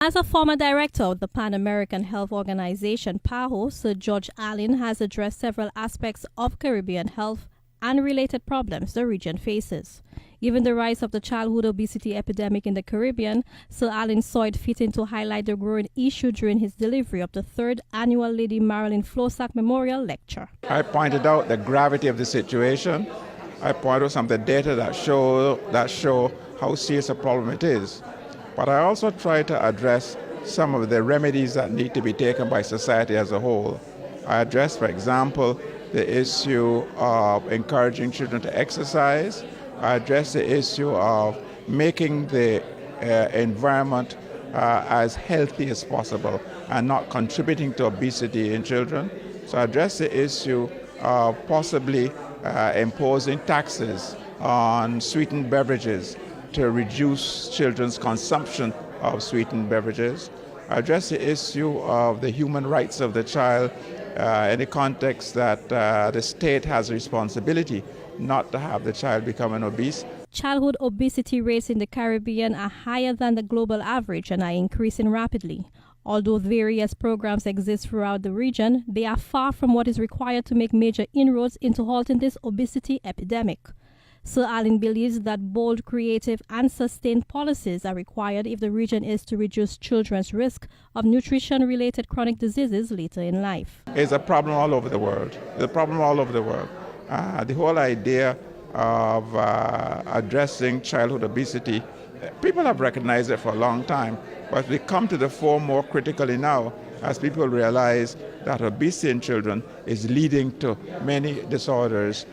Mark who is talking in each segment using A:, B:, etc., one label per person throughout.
A: As a former director of the Pan-American Health Organization, PAHO, Sir George Alleyne has addressed several aspects of Caribbean health and related problems the region faces. Given the rise of the childhood obesity epidemic in the Caribbean, Sir Alleyne saw it fitting to highlight the growing issue during his delivery of the 3rd annual Lady Marilyn Floissac Memorial Lecture.
B: I pointed out the gravity of the situation. I pointed out some of the data that show how serious a problem it is. But I also try to address some of the remedies that need to be taken by society as a whole. I address, for example, the issue of encouraging children to exercise. I address the issue of making the environment as healthy as possible and not contributing to obesity in children. So I address the issue of possibly imposing taxes on sweetened beverages to reduce children's consumption of sweetened beverages. I address the issue of the human rights of the child in the context that the state has a responsibility not to have the child becoming obese.
A: Childhood obesity rates in the Caribbean are higher than the global average and are increasing rapidly. Although various programs exist throughout the region, they are far from what is required to make major inroads into halting this obesity epidemic. Sir Alleyne believes that bold, creative, and sustained policies are required if the region is to reduce children's risk of nutrition-related chronic diseases later in life.
B: It's a problem all over the world. It's a problem all over the world. The whole idea of addressing childhood obesity, people have recognized it for a long time, but they come to the fore more critically now as people realize that obesity in children is leading to many disorders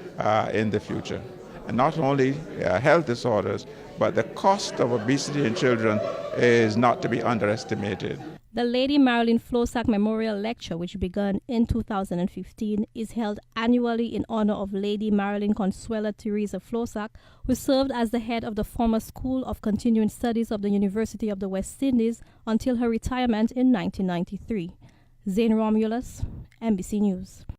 B: in the future. And not only health disorders, but the cost of obesity in children is not to be underestimated.
A: The Lady Marilyn Floissac Memorial Lecture, which began in 2015, is held annually in honor of Lady Marilyn Consuela Teresa Floissac, who served as the head of the former School of Continuing Studies of the University of the West Indies until her retirement in 1993. Zane Romulus, NBC News.